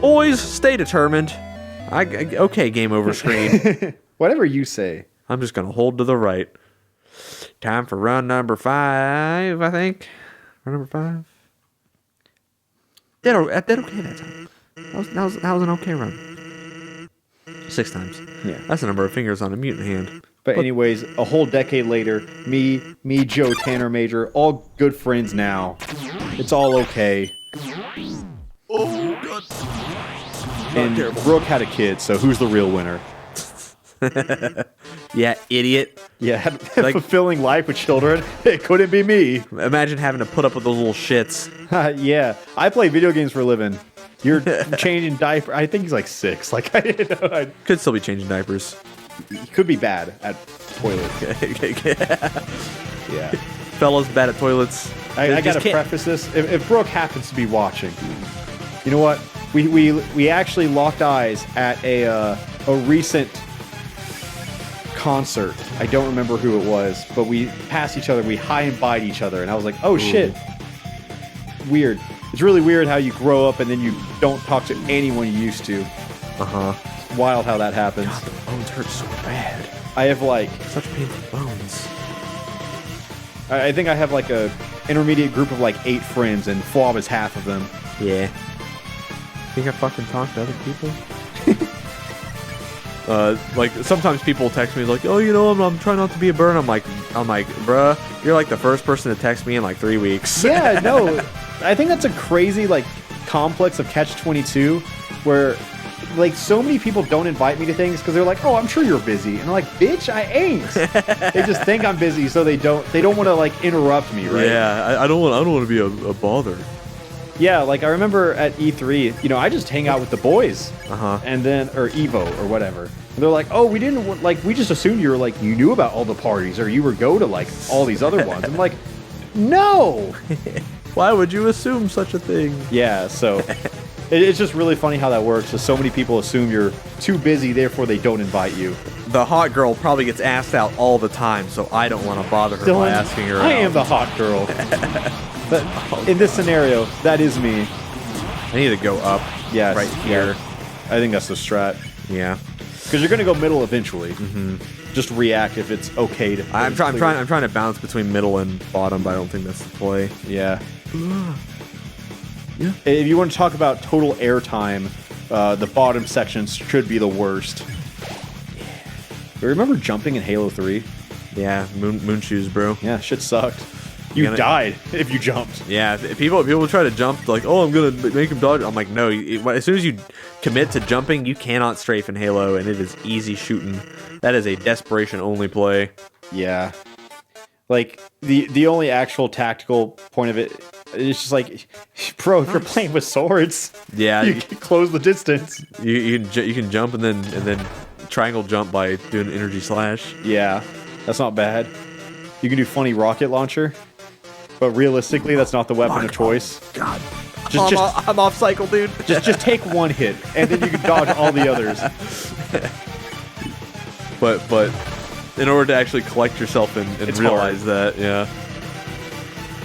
Boys, stay determined. Okay, game over screen. Whatever you say. I'm just going to hold to the right. Time for run number 5, I think. Run number 5. Did okay that time. That was an okay run. 6 times. Yeah. That's the number of fingers on a mutant hand. But anyways, a whole decade later, me, Joe, Tanner Major, all good friends now. It's all okay. Oh, God. And Brooke had a kid, so who's the real winner? Yeah, idiot. Yeah, had a fulfilling life with children. It couldn't be me. Imagine having to put up with those little shits. Yeah, I play video games for a living. You're changing diaper. I think he's like 6. Like, I didn't know. Could still be changing diapers. He could be bad at toilets. Yeah. Fellas bad at toilets. I gotta preface this. If Brooke happens to be watching, you know what? We actually locked eyes at a recent concert. I don't remember who it was, but we passed each other. We high and bide each other, and I was like, "Oh shit, weird." It's really weird how you grow up and then you don't talk to anyone you used to. It's wild how that happens. God, the bones hurt so bad. I have like such painful bones. I think I have like a intermediate group of like 8 friends, and Flob is half of them. Yeah. Think I fucking talk to other people? Like sometimes people text me like, "Oh, you know, I'm trying not to be a burn." I'm like, bruh, you're like the first person to text me in like 3 weeks. Yeah, no, I think that's a crazy like complex of catch-22, where like so many people don't invite me to things because they're like, "Oh, I'm sure you're busy," and I'm like, "Bitch, I ain't." They just think I'm busy, so they don't want to like interrupt me, right? Yeah, I don't want to be a bother. Yeah, like I remember at E3, you know, I just hang out with the boys, and then or Evo or whatever. And they're like, "Oh, we didn't like. We just assumed you were like you knew about all the parties, or you were go to like all these other ones." I'm like, "No." Why would you assume such a thing? Yeah, so it's just really funny how that works. So many people assume you're too busy, therefore they don't invite you. The hot girl probably gets asked out all the time, so I don't want to bother her Dillon, by asking her out. I am the hot girl. But in this scenario, that is me. I need to go up. Yeah, right here. Yeah. I think that's the strat. Yeah, because you're gonna go middle eventually. Just react if it's okay to. I'm trying to bounce between middle and bottom, but I don't think that's the play. Yeah. Yeah. If you want to talk about total airtime, the bottom sections should be the worst. Remember jumping in Halo 3? Yeah, moon shoes, bro. Yeah, shit sucked. You died if you jumped. Yeah, people try to jump like, "Oh, I'm gonna make him dodge." I'm like, no. As soon as you commit to jumping, you cannot strafe in Halo, and it is easy shooting. That is a desperation only play. Yeah, like the only actual tactical point of it is just like, bro, if you're playing with swords, yeah, you can close the distance. You can jump and then triangle jump by doing energy slash. Yeah, that's not bad. You can do funny rocket launcher. But realistically, that's not the weapon of choice. God, I'm off cycle, dude. Just take one hit, and then you can dodge all the others. But in order to actually collect yourself and realize that, yeah.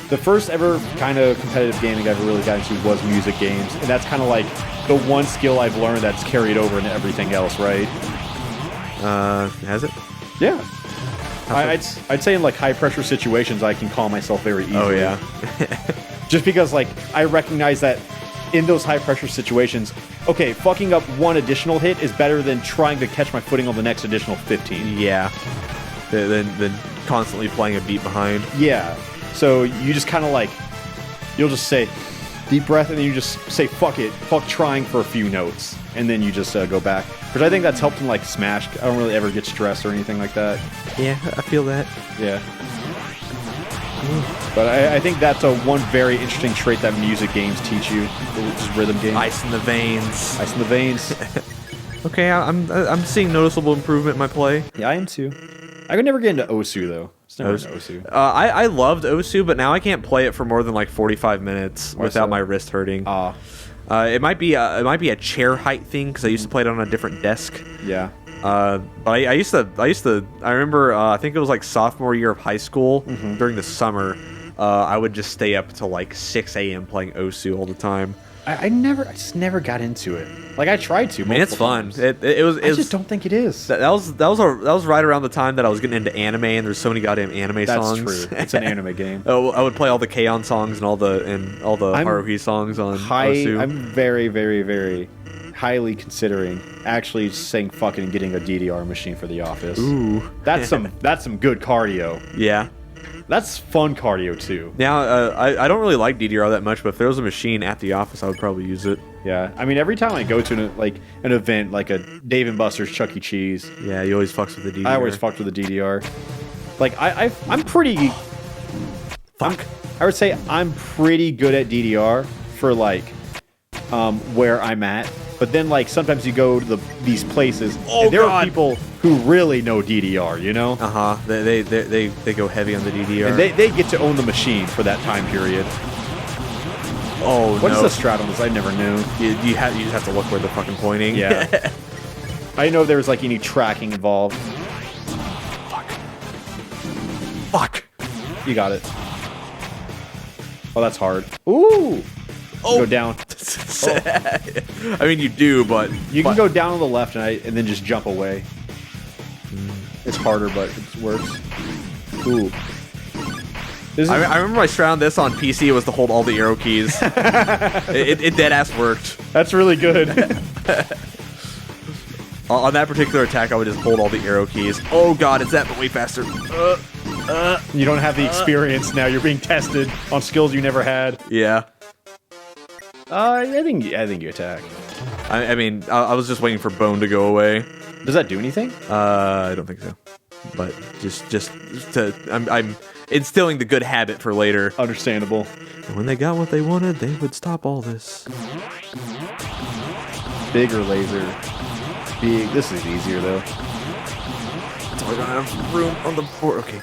The first ever kind of competitive gaming I've really got into was music games, and that's kind of like the one skill I've learned that's carried over into everything else, right? Has it? Yeah. I'd say in like high pressure situations I can calm myself very easily. Oh yeah. Just because like I recognize that in those high pressure situations, okay, fucking up one additional hit is better than trying to catch my footing on the next additional 15. Yeah. Than constantly playing a beat behind. Yeah. So you just kind of like, you'll just say deep breath and then you just say fuck it, fuck trying for a few notes, and then you just go back. Because I think that's helped in like Smash. I don't really ever get stressed or anything like that. Yeah, I feel that. Yeah. But I think that's one very interesting trait that music games teach you. Just rhythm games. Ice in the veins. Ice in the veins. Okay, I'm seeing noticeable improvement in my play. Yeah, I am too. I could never get into Osu though. It's never into Osu. I loved Osu, but now I can't play it for more than like 45 minutes without my wrist hurting. It might be a chair height thing because I used to play it on a different desk. Yeah. But I used to. I remember. I think it was like sophomore year of high school during the summer. I would just stay up till like 6 a.m. playing Osu all the time. I just never got into it. Like I tried to. I mean, it's fun. It was. I just don't think it is. That was right around the time that I was getting into anime, and there's so many goddamn anime songs. That's true. It's an anime game. Oh, I would play all the K-On! Songs and all the Haruhi songs on Osu. I'm very, very, very highly considering actually saying fucking and getting a DDR machine for the office. Ooh, that's some good cardio. Yeah. That's fun cardio too. Now, I don't really like DDR that much, but if there was a machine at the office, I would probably use it. Yeah, I mean, every time I go to an event, like a Dave & Buster's, Chuck E. Cheese. Yeah, you always fucks with the DDR. I always fucked with the DDR. Like, I'm pretty... Fuck. I would say I'm pretty good at DDR for, like, where I'm at. But then, like, sometimes you go to these places, and there are people who really know DDR, you know? Uh-huh. They go heavy on the DDR. And they get to own the machine for that time period. Oh, What is the strat on this? I never knew. You just have to look where they're fucking pointing. Yeah. I didn't know if there was, like, any tracking involved. Fuck. You got it. Oh, that's hard. Ooh! Oh. Go down. I mean, you do, but... You can go down on the left and then just jump away. It's harder, but it works. Ooh. I remember my strat on this on PC was to hold all the arrow keys. it dead-ass worked. That's really good. On that particular attack, I would just hold all the arrow keys. Oh god, it's that, but way faster. You don't have the experience now. You're being tested on skills you never had. Yeah. I think you attack. I mean, I was just waiting for Bone to go away. Does that do anything? I don't think so. But just to, I'm instilling the good habit for later. Understandable. And when they got what they wanted, they would stop all this. Bigger laser. Big. This is easier though. I don't have room on the board. Okay.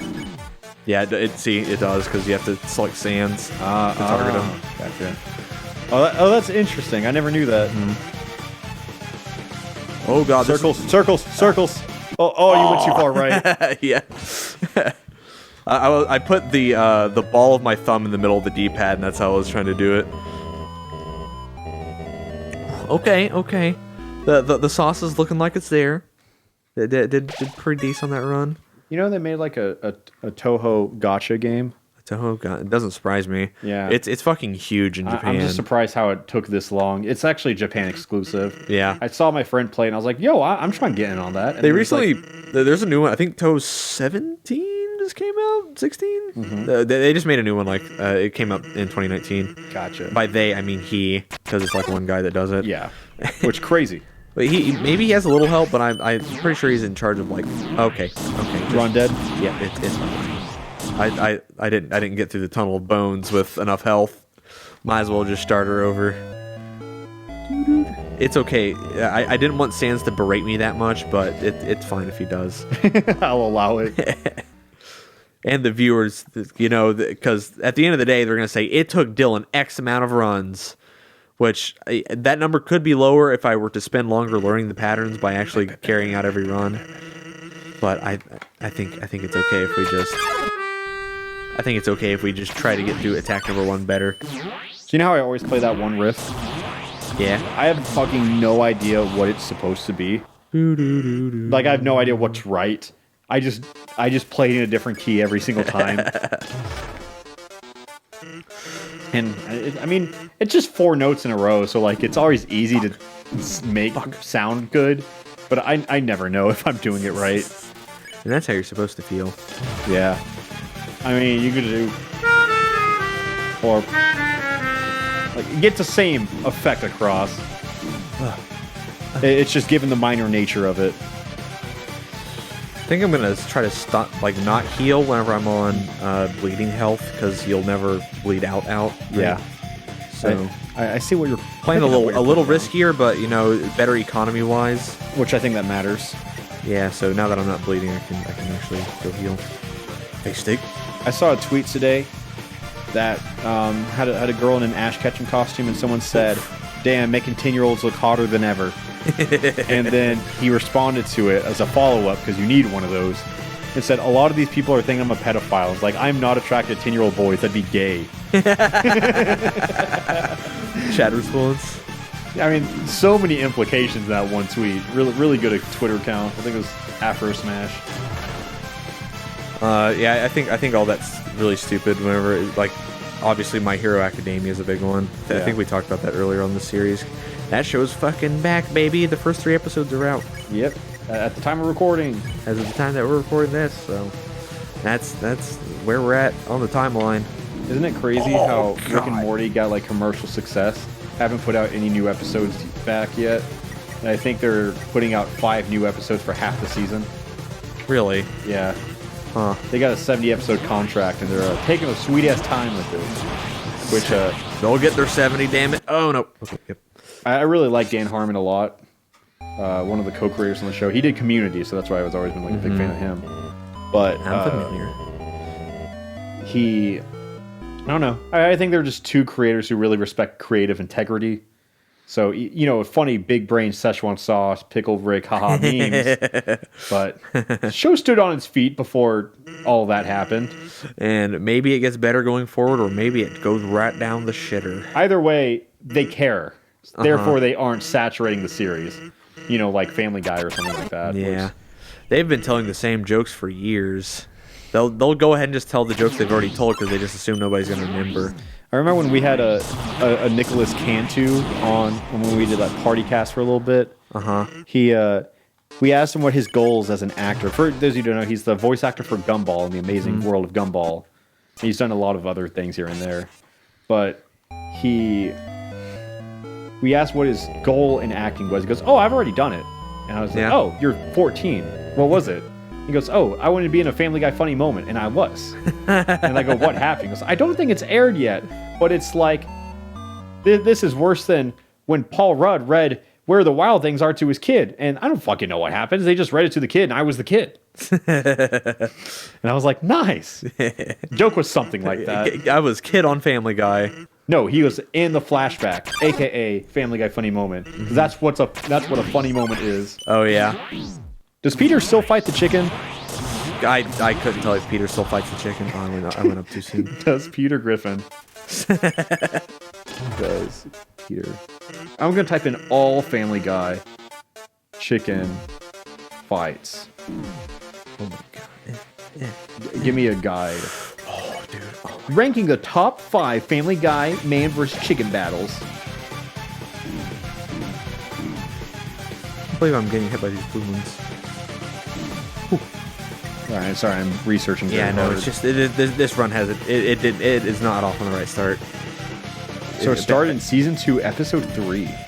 Yeah, it does because you have to select sands to target them. Gotcha. Oh, that's interesting. I never knew that. Oh god, circles. Oh, you went too far right. Yeah. I put the ball of my thumb in the middle of the D-pad, and that's how I was trying to do it. Okay. The sauce is looking like it's there. It did pretty decent on that run. You know they made like a Touhou gacha game. Touhou, it doesn't surprise me. Yeah, it's fucking huge in Japan. I'm just surprised how it took this long. It's actually Japan exclusive. Yeah, I saw my friend play, and I was like, "Yo, I'm trying to get in on that." And they recently, there's a new one. I think Touhou 17 just came out. 16. Mm-hmm. They just made a new one. Like it came out in 2019. Gotcha. By they, I mean he, because it's like one guy that does it. Yeah, which crazy. But maybe he has a little help, but I'm pretty sure he's in charge of like. Okay. Run dead. Yeah, it's fine. I didn't get through the tunnel of bones with enough health. Might as well just start her over. It's okay. I didn't want Sans to berate me that much, but it's fine if he does. I'll allow it. And the viewers, you know, because at the end of the day, they're going to say, it took Dillon X amount of runs, which that number could be lower if I were to spend longer learning the patterns by actually carrying out every run. But I think it's okay if we just... I think it's okay if we just try to get through attack number 1 better. So you know how I always play that one riff? Yeah. I have fucking no idea what it's supposed to be. Like, I have no idea what's right. I just play in a different key every single time. And, I mean, it's just 4 notes in a row, so, like, it's always easy to make sound good. But I never know if I'm doing it right. And that's how you're supposed to feel. Yeah. I mean, you could do... Or... Like, get the same effect across. It's just given the minor nature of it. I think I'm gonna try to stop, like, not heal whenever I'm on bleeding health, because you'll never bleed out. Right? Yeah. So I see what you're playing a little riskier, but you know, better economy wise. Which I think that matters. Yeah. So now that I'm not bleeding, I can actually go heal. Face steak. I saw a tweet today that had a girl in an Ash Ketchum costume, and someone said, "Damn, making 10-year-olds look hotter than ever." And then he responded to it as a follow-up, because you need one of those. and said, a lot of these people are thinking I'm a pedophile. It's like, I'm not attracted to 10-year-old boys. That'd be gay. Chat response. I mean, so many implications in that one tweet. Really, really good Twitter account. I think it was Afro Smash. Yeah, I think all that's really stupid. Whenever obviously My Hero Academia is a big one. I think we talked about that earlier on the series. That show's fucking back, baby. The first 3 episodes are out. Yep. At the time of recording. As of the time that we're recording this, so that's where we're at on the timeline. Isn't it crazy how Rick and Morty got like commercial success? Haven't put out any new episodes back yet. And I think they're putting out 5 new episodes for half the season. Really? Yeah. Huh. They got a 70-episode contract, and they're taking a sweet-ass time with it. Which, they'll get their 70, damn it. Oh, no. Okay, yep. I really like Dan Harmon a lot. One of the co-creators on the show. He did Community, so that's why I've always been like a big fan of him. But I'm familiar. I don't know. I think they're just 2 creators who really respect creative integrity. So, you know, funny big brain Szechuan sauce, pickle Rick, haha memes. But the show stood on its feet before all that happened. And maybe it gets better going forward, or maybe it goes right down the shitter. Either way, they care. Therefore, they aren't saturating the series. You know, like Family Guy or something like that. Yeah. They've been telling the same jokes for years. They'll go ahead and just tell the jokes they've already told because they just assume nobody's going to remember. I remember when we had a Nicholas Cantu on when we did that party cast for a little bit. We asked him what his goals as an actor. For those of you who don't know, he's the voice actor for Gumball in the Amazing World of Gumball. He's done a lot of other things here and there, but we asked what his goal in acting was. He goes, "Oh, I've already done it," and I was like, "Oh, you're 14. What was it?" He goes, "Oh, I wanted to be in a Family Guy funny moment," and I was. And I go, "What happened?" He goes, "I don't think it's aired yet, but it's like, this is worse than when Paul Rudd read Where the Wild Things Are to his kid, and I don't fucking know what happens. They just read it to the kid, and I was the kid." And I was like, "Nice." Joke was something like that. I was kid on Family Guy. No, he was in the flashback, aka Family Guy funny moment. That's what a funny moment is. Oh yeah. Does Peter still fight the chicken? I couldn't tell if Peter still fights the chicken. Oh, I went up too soon. Does Peter Griffin? Does Peter? I'm gonna type in all Family Guy chicken fights. Oh my god. Give me a guide. Oh, dude. Oh, Ranking the top 5 Family Guy man versus chicken battles. I can't believe I'm getting hit by these balloons. All right, sorry, I'm researching. Yeah, no, hard. it's just this run has it is not off on the right start. So it started in season 2, episode 3. Yeah.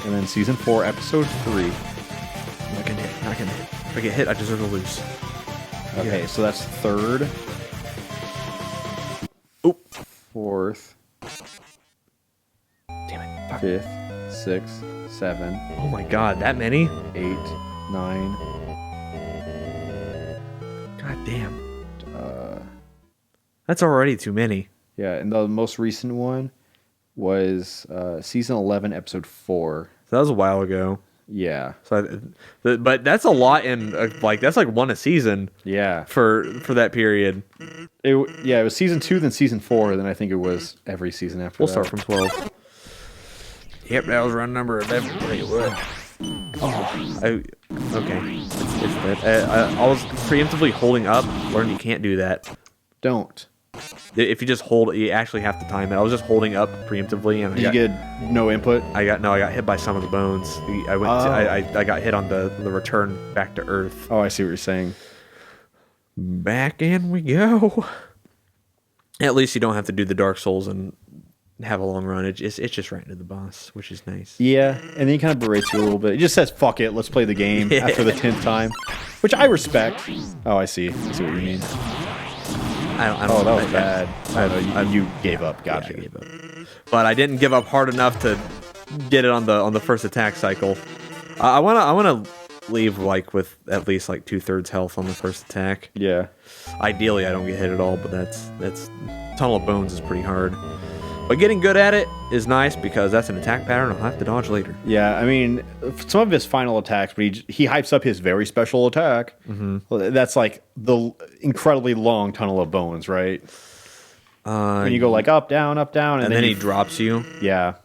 And then season 4, episode 3. Not gonna hit. If I get hit, I deserve to lose. Okay, so that's 3rd. Oop. 4th. Damn it. Fuck. 5th. 6th. 7. Oh my god, that many? 8. 9. God damn. That's already too many. Yeah, and the most recent one was season 11, episode 4. So that was a while ago. Yeah. So, but that's a lot in that's like one a season. Yeah. For that period. It was season 2, then season 4, then I think it was every season after We'll that. start from 12. Yep, that was run number 11. Okay. It's that. I was preemptively holding up. Learned you can't do that. Don't. If you just hold, you actually have to time it. I was just holding up preemptively, and Did you get no input? I got hit by some of the bones. I got hit on the return back to Earth. Oh, I see what you're saying. Back in we go. At least you don't have to do the Dark Souls and have a long run. It's just right into the boss, which is nice. Yeah, and then he kind of berates you a little bit. He just says, "Fuck it, let's play the game," after the 10th time, which I respect. Oh, I see. I see what you mean. I don't that was bad. You gave up. Gotcha. Yeah, I gave up. But I didn't give up hard enough to get it on the first attack cycle. I wanna leave with at least 2/3 health on the first attack. Yeah. Ideally, I don't get hit at all, but that's Tunnel of Bones is pretty hard. But getting good at it is nice because that's an attack pattern I'll have to dodge later. Yeah, I mean, some of his final attacks, but he hypes up his very special attack. That's like the incredibly long tunnel of bones, right? When you go like up, down, and then he drops you. Yeah.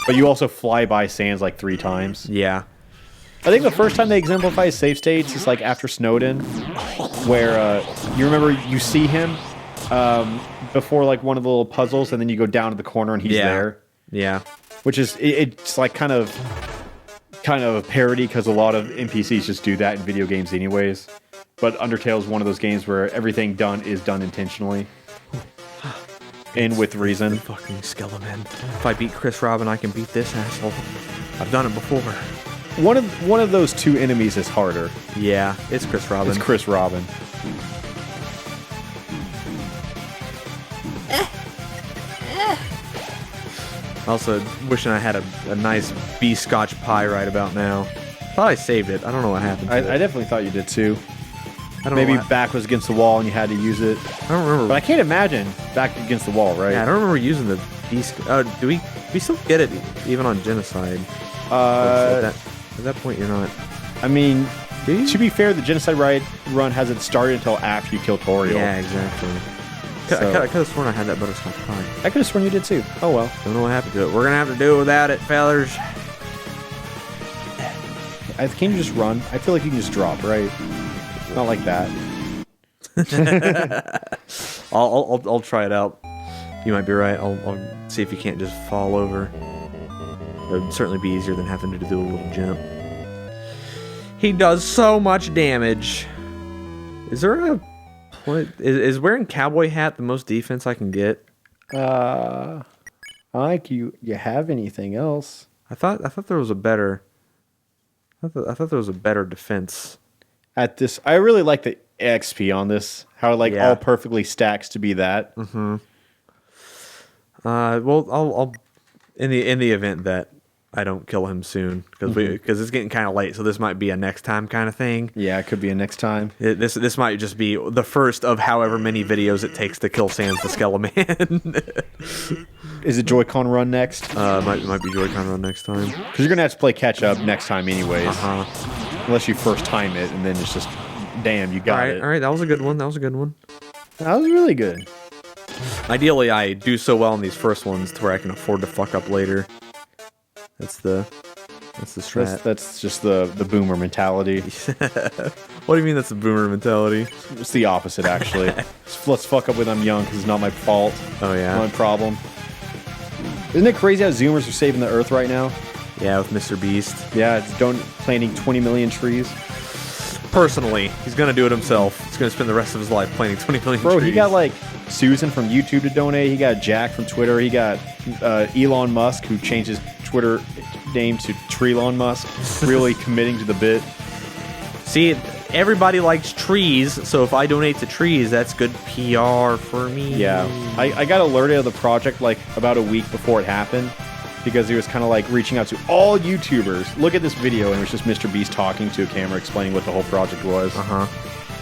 But you also fly by sands like 3 times. Yeah. I think the first time they exemplify save states is like after Snowden, where you remember you see him before like one of the little puzzles, and then you go down to the corner and he's there. Yeah. Which is it's like kind of a parody because a lot of NPCs just do that in video games anyways. But Undertale is one of those games where everything done is done intentionally. And with reason. Fucking Skeleton. If I beat Chris Robin, I can beat this asshole. I've done it before. One of those 2 enemies is harder. Yeah, it's Chris Robin. It's Chris Robin. Also, wishing I had a nice Beast Scotch pie right about now. Thought I saved it. I don't know what happened. I definitely thought you did too. I don't Maybe know back was against the wall and you had to use it. I don't remember. But I can't imagine back against the wall, right? Yeah, I don't remember using the Beast. Do we still get it even on Genocide? At that point, you're not. I mean, to be fair, the Genocide run hasn't started until after you kill Toriel. Yeah, exactly. So- I could have sworn I had that butterscotch pie. I could have sworn you did too. Oh well. Don't know what happened to it. We're gonna have to do it without it, fellas. Can you just run? I feel like you can just drop, right? Not like that. I'll try it out. You might be right. I'll see if you can't just fall over. It would certainly be easier than having to do a little jump. He does so much damage. Is there a is wearing cowboy hat the most defense I can get? I like you have anything else? I thought there was a better. I thought there was a better defense. At this, I really like the XP on this. How it Yeah. all perfectly stacks to be that. Well, I'll in the event that I don't kill him soon because it's getting kind of late, so this might be a next time kind of thing. Yeah, it could be a next time. This might just be the first of however many videos it takes to kill Sans the Skeleton. Is it Joy-Con run next? Might be Joy-Con run next time. Because you're gonna have to play catch up next time anyways. Unless you first time it, and then it's just, damn, you got it. All right, that was a good one. That was really good. Ideally, I do so well in these first ones to where I can afford to fuck up later. That's the strat. That's just the boomer mentality. What do you mean that's the boomer mentality? It's the opposite, actually. Let's fuck up when I'm young because it's not my fault. Oh yeah, Not my problem. Isn't it crazy how Zoomers are saving the Earth right now? yeah, with MrBeast. Yeah, it's planting 20 million trees. Personally, he's gonna do it himself. He's gonna spend the rest of his life planting 20 million Bro, trees. he got like Susan from YouTube to donate. He got Jack from Twitter. He got Elon Musk, who changed his Twitter name to Treelon Musk. Really committing to the bit. See, everybody likes trees, so if I donate to trees, that's good PR for me. Yeah, I got alerted of the project like about a week before it happened because he was kind of like reaching out to all YouTubers. Look at this video, and it was just MrBeast talking to a camera explaining what the whole project was.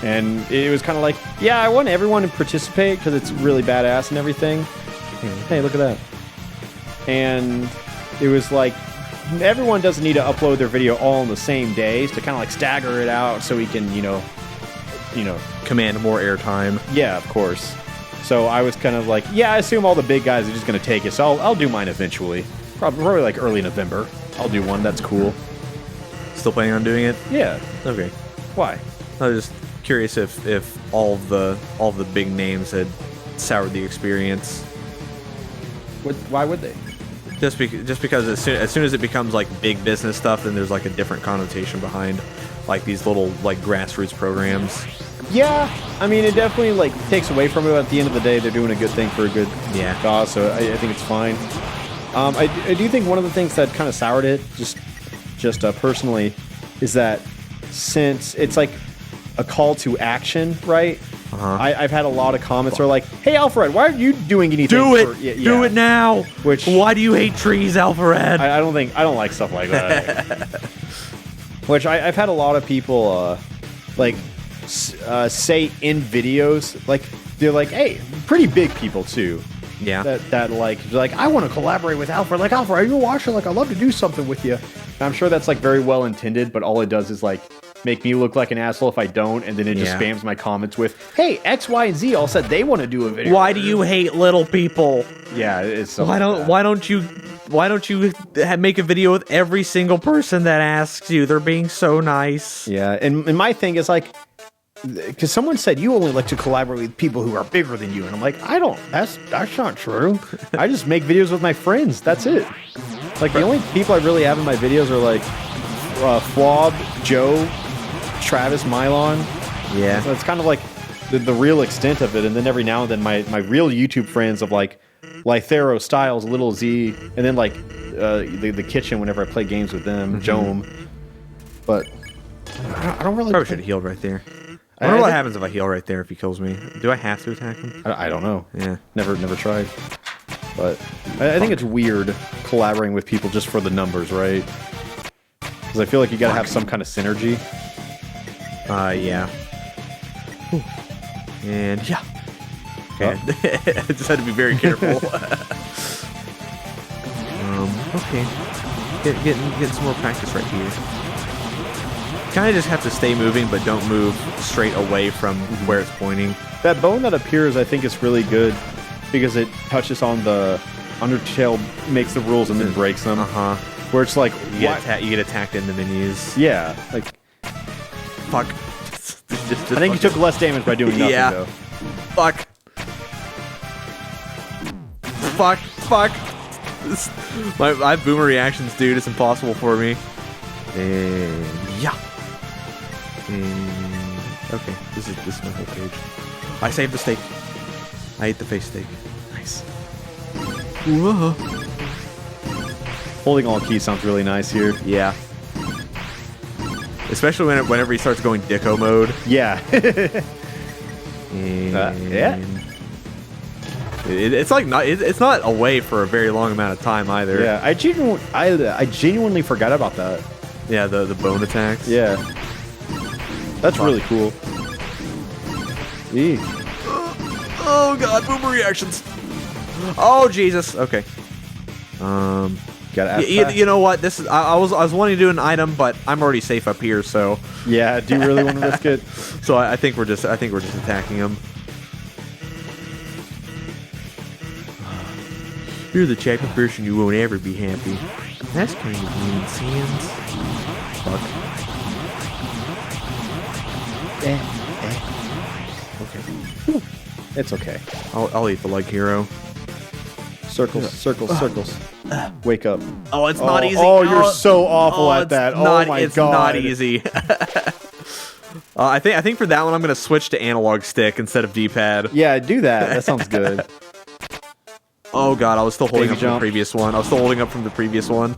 And it was kind of like, yeah, I want everyone to participate because it's really badass and everything. Hey, look at that. And it was like, everyone doesn't need to upload their video all on the same days to kind of like stagger it out so we can, you know, Command more airtime. yeah, of course. So I was kind of like, yeah, I assume all the big guys are just going to take it, so I'll do mine eventually. Probably like early November. I'll do one. That's cool. Still planning on doing it? Yeah. Okay. Why? I was just curious if all the big names had soured the experience. Why would they? Just because as soon as it becomes like big business stuff, then there's like a different connotation behind like these little like grassroots programs. Yeah, I mean, it definitely like takes away from it. At the end of the day, they're doing a good thing for a good cause, so I think it's fine. I do think one of the things that kind of soured it, just personally, is that since it's like a call to action, right? I've had a lot of comments that are like, "Hey, Alfred, why aren't you doing anything?" Do it! Do it now! Why do you hate trees, Alfred? I don't like stuff like that. Which I've had a lot of people say in videos, like they're like, "Hey," pretty big people too. Yeah. That like they're like, I want to collaborate with Alfred. Like, Alfred, are you a watcher? Like, I'd love to do something with you. And I'm sure that's like very well intended, but all it does is like make me look like an asshole if I don't, and then it just spams my comments with, hey, X, Y, and Z all said they want to do a video. Why do you hate little people? Yeah, it's so Why don't you make a video with every single person that asks you? They're being so nice. Yeah, and my thing is like, because someone said you only like to collaborate with people who are bigger than you, and I'm like, I don't. That's not true. I just make videos with my friends. That's it. Like the only people I really have in my videos are like Flawb, Joe, Travis, Mylon. Yeah, so it's kind of like the real extent of it. And then every now and then my real YouTube friends of like Lythero, Styles, Little Z, and then like the kitchen whenever I play games with them, Jome. But I don't really. Probably should have healed right there. I wonder what happens if I heal right there if he kills me. Do I have to attack him? I don't know. Yeah. Never tried. But I think it's weird collaborating with people just for the numbers, right? Because I feel like you gotta have some kind of synergy. Yeah. And yeah. Okay. I just had to be very careful. Okay. Getting some more practice right here. Kind of just have to stay moving, but don't move straight away from where it's pointing. That bone that appears, I think, is really good because it touches on the Undertale, makes the rules and then breaks them. Where it's like you get attacked in the menus. Yeah, like fuck. I think you took less damage by doing nothing. Yeah. Though. Fuck. I have boomer reactions, dude. It's impossible for me. And yeah. Okay, this is my whole page. I saved the steak. I ate the face steak. Nice. Whoa. Holding all keys sounds really nice here. Yeah. Especially whenever he starts going Dicko mode. Yeah. Yeah. It's like it's not away for a very long amount of time either. Yeah, I genuinely forgot about that. Yeah, the bone attacks. Yeah. That's really cool. Eee. Oh god, boomer reactions. Oh Jesus. Okay. Gotta you know what? This is I was wanting to do an item, but I'm already safe up here, so yeah. Do you really want to risk it? So I think we're just attacking him. You're the type of person who won't ever be happy. That's kind of mean, Sans. Fuck. Okay. It's okay. I'll eat the leg hero. Circles, circles. Wake up. Oh, it's not easy. Oh, you're so awful at that. Oh my god. It's not easy. I think for that one I'm gonna switch to analog stick instead of D-pad. Yeah, do that. That sounds good. Oh god, I was still holding up from the previous one.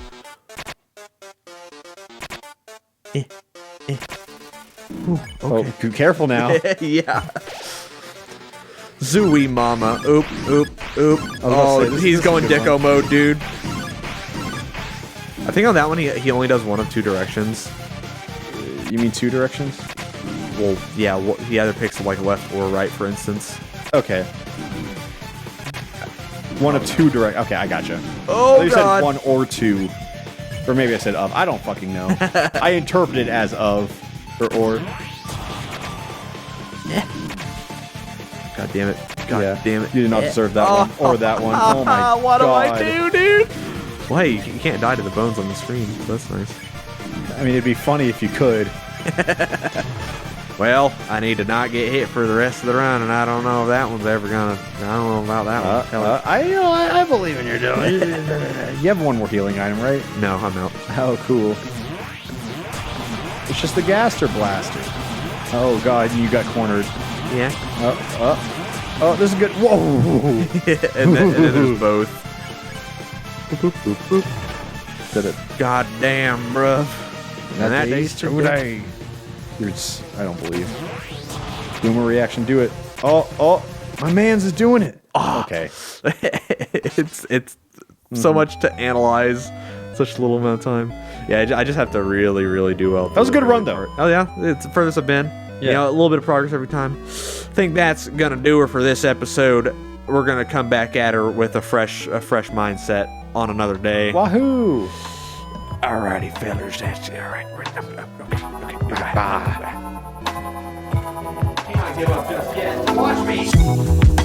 Ooh, okay. Oh, be careful now. Yeah. Zooey mama. Oop. Oh, he's going Dicko mode, dude. I think on that one he only does one of two directions. You mean two directions? Well, yeah, he either picks like left or right, for instance. Okay. One of two direct. Okay, I gotcha. Oh, you God. said one or two. Or maybe I said of. I don't fucking know. I interpret it as of. Or. God damn it. God damn it. You did not deserve that one. Or that one. Oh my god. What do I do, dude? Well, hey, you can't die to the bones on the screen, so that's nice. I mean, it'd be funny if you could. Well, I need to not get hit for the rest of the run, and I don't know if that one's ever gonna. I don't know about that one. I believe in your doing. You have one more healing item, right? No, I'm out. Oh, cool. It's just the Gaster Blaster. Oh god, you got cornered. Yeah. Oh, this is good. Whoa! and then there's both. Boop, boop, boop. Did it. God damn, bruh. And that day's today. I don't believe. Boomer reaction, do it. Oh, my man's is doing it. Oh. Okay. it's so much to analyze, such a little amount of time. Yeah, I just have to really, really do well. That was a good run, though. Oh yeah, it's the furthest I've been. Yeah. You know, a little bit of progress every time. I think that's gonna do her for this episode. we're gonna come back at her with a fresh mindset on another day. Wahoo! Alrighty, fellas. That's all right. Okay. Bye. Can't give up just yet. Watch me.